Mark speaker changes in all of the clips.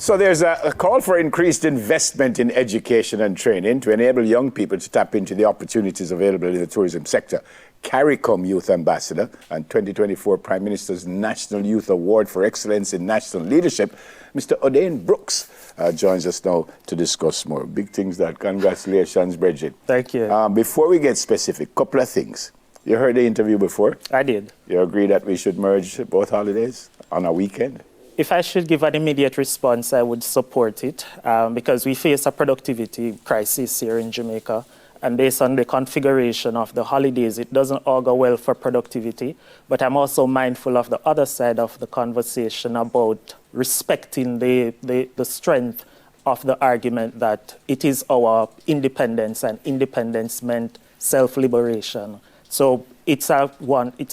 Speaker 1: So there's a call for increased investment in education and training to enable young people to tap into the opportunities available in the tourism sector. CARICOM Youth Ambassador and 2024 Prime Minister's National Youth Award for Excellence in National Leadership, Mr. Odane Brooks, joins us now to discuss more. Big things that. Congratulations, Bridget.
Speaker 2: Thank you.
Speaker 1: Before we get specific, couple of things. You heard the interview before?
Speaker 2: I did.
Speaker 1: You agree that we should merge both holidays on a weekend?
Speaker 2: If I should give an immediate response, I would support it because we face a productivity crisis here in Jamaica. And based on the configuration of the holidays, it doesn't augur well for productivity. But I'm also mindful of the other side of the conversation about respecting the strength of the argument that it is our independence, and independence meant self-liberation. So it's a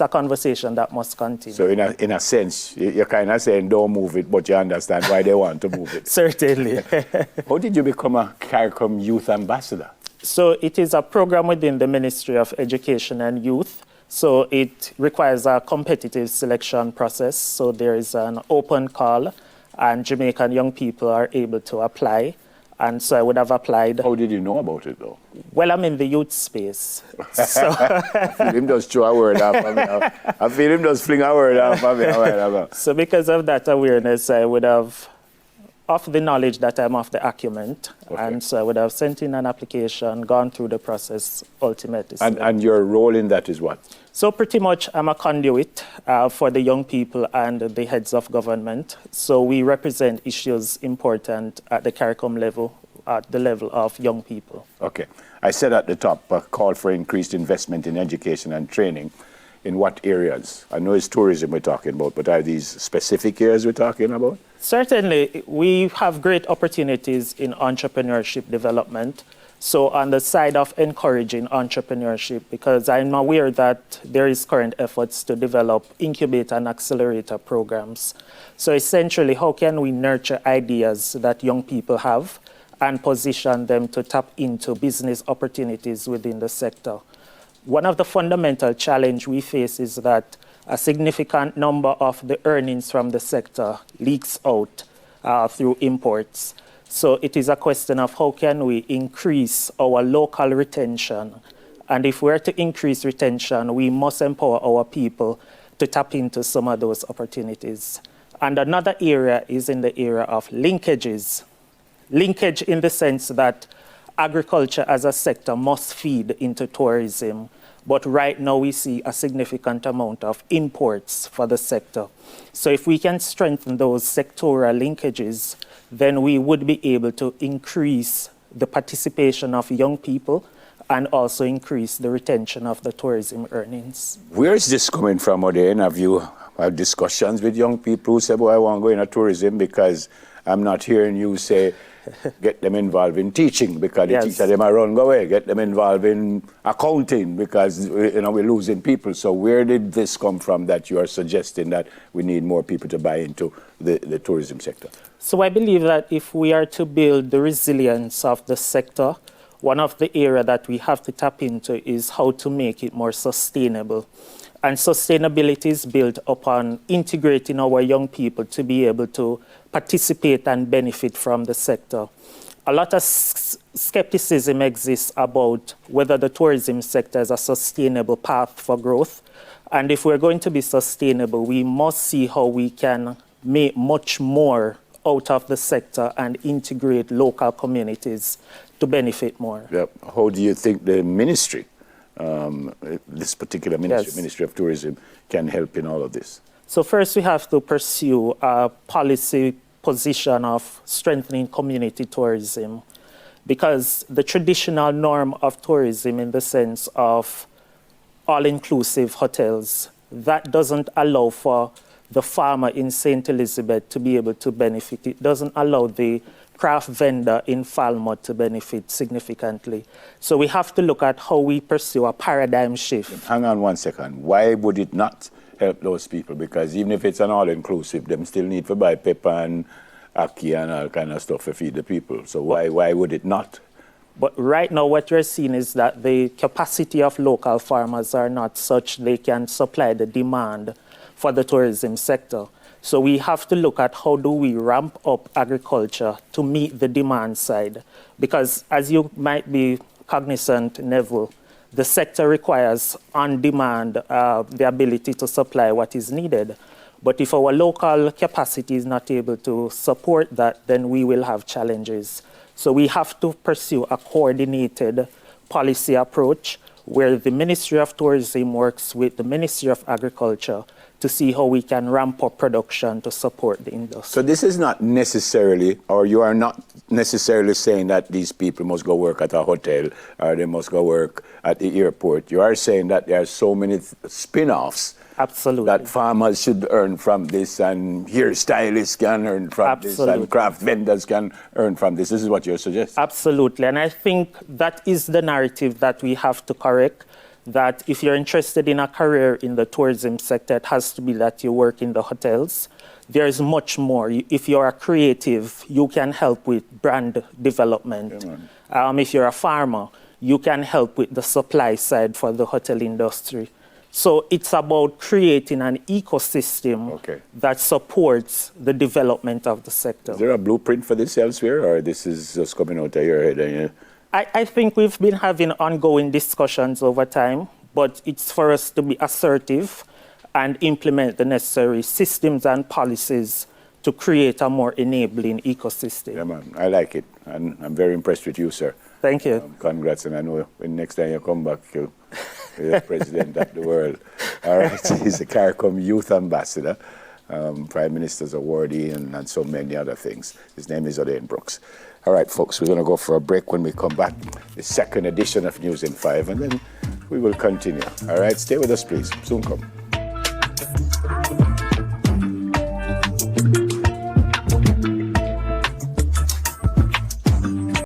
Speaker 2: conversation that must continue.
Speaker 1: So in a sense, you're kind of saying don't move it, but you understand why they want to move it.
Speaker 2: Certainly.
Speaker 1: How did you become a CARICOM Youth Ambassador?
Speaker 2: So it is a program within the Ministry of Education and Youth. So it requires a competitive selection process. So there is an open call, and Jamaican young people are able to apply. And so I would have applied.
Speaker 1: How did you know about it, though?
Speaker 2: Well, I'm in the youth space. So
Speaker 1: I feel him just throw a word off of me. I feel him just fling a word off of me.
Speaker 2: So because of that awareness, I would have, of the knowledge that I'm of the acumen, and so I would have sent in an application, gone through the process, ultimately.
Speaker 1: And your role in that is what?
Speaker 2: So pretty much I'm a conduit for the young people and the heads of government. So we represent issues important at the CARICOM level, at the level of young people.
Speaker 1: Okay. I said at the top, a call for increased investment in education and training. In what areas? I know it's tourism we're talking about, but are these specific areas we're talking about?
Speaker 2: Certainly. We have great opportunities in entrepreneurship development. So on the side of encouraging entrepreneurship, because I'm aware that there is current efforts to develop incubator and accelerator programs. So essentially, how can we nurture ideas that young people have and position them to tap into business opportunities within the sector? One of the fundamental challenges we face is that a significant number of the earnings from the sector leaks out through imports. So it is a question of how can we increase our local retention. And if we're to increase retention, we must empower our people to tap into some of those opportunities. And another area is in the area of linkages. Linkage in the sense that agriculture as a sector must feed into tourism. But right now we see a significant amount of imports for the sector. So if we can strengthen those sectoral linkages, then we would be able to increase the participation of young people and also increase the retention of the tourism earnings.
Speaker 1: Where is this coming from, Odane? Have you had discussions with young people who say, well, I want to go into tourism because I'm not hearing you say, get them involved in teaching because the teacher them are run go away. Get them involved in accounting because we're losing people. So where did this come from that you are suggesting that we need more people to buy into the tourism sector?
Speaker 2: So I believe that if we are to build the resilience of the sector, one of the areas that we have to tap into is how to make it more sustainable. And sustainability is built upon integrating our young people to be able to participate and benefit from the sector. A lot of skepticism exists about whether the tourism sector is a sustainable path for growth. And if we're going to be sustainable, we must see how we can make much more out of the sector and integrate local communities to benefit more.
Speaker 1: Yep. How do you think the ministry, this particular ministry, Ministry of Tourism, can help in all of this?
Speaker 2: So first we have to pursue a policy position of strengthening community tourism, because the traditional norm of tourism in the sense of all-inclusive hotels, that doesn't allow for the farmer in St. Elizabeth to be able to benefit. It doesn't allow the craft vendor in Falmouth to benefit significantly. So we have to look at how we pursue a paradigm shift.
Speaker 1: Hang on one second. Why would it not help those people? Because even if it's an all-inclusive, them still need to buy pepper and ackee and all kind of stuff to feed the people. So why would it not?
Speaker 2: But right now what we're seeing is that the capacity of local farmers are not such they can supply the demand for the tourism sector. So we have to look at how do we ramp up agriculture to meet the demand side. Because as you might be cognizant, Neville, the sector requires on-demand the ability to supply what is needed. But if our local capacity is not able to support that, then we will have challenges. So we have to pursue a coordinated policy approach where the Ministry of Tourism works with the Ministry of Agriculture to see how we can ramp up production to support the industry.
Speaker 1: So this is not necessarily, or you are not necessarily saying that these people must go work at a hotel or they must go work at the airport. You are saying that there are so many spin-offs.
Speaker 2: Absolutely.
Speaker 1: That farmers should earn from this, and hairstylists can earn from this, and craft vendors can earn from this. This is what you're suggesting.
Speaker 2: Absolutely. And I think that is the narrative that we have to correct, that if you're interested in a career in the tourism sector, it has to be that you work in the hotels. There is much more. If you're a creative, you can help with brand development. Yeah, if you're a farmer, you can help with the supply side for the hotel industry. So it's about creating an ecosystem that supports the development of the sector.
Speaker 1: Is there a blueprint for this elsewhere, or this is just coming out of your head?
Speaker 2: I think we've been having ongoing discussions over time, but it's for us to be assertive and implement the necessary systems and policies to create a more enabling ecosystem.
Speaker 1: Yeah, man, I like it, and I'm very impressed with you, sir.
Speaker 2: Thank you.
Speaker 1: Congrats, and I know when next time you come back, you're the president of the world. All right, he's the CARICOM Youth Ambassador, Prime Minister's awardee, and so many other things. His name is Odane Brooks. All right, folks, we're going to go for a break. When we come back, the second edition of News in 5, and then we will continue. All right, stay with us, please. Soon come.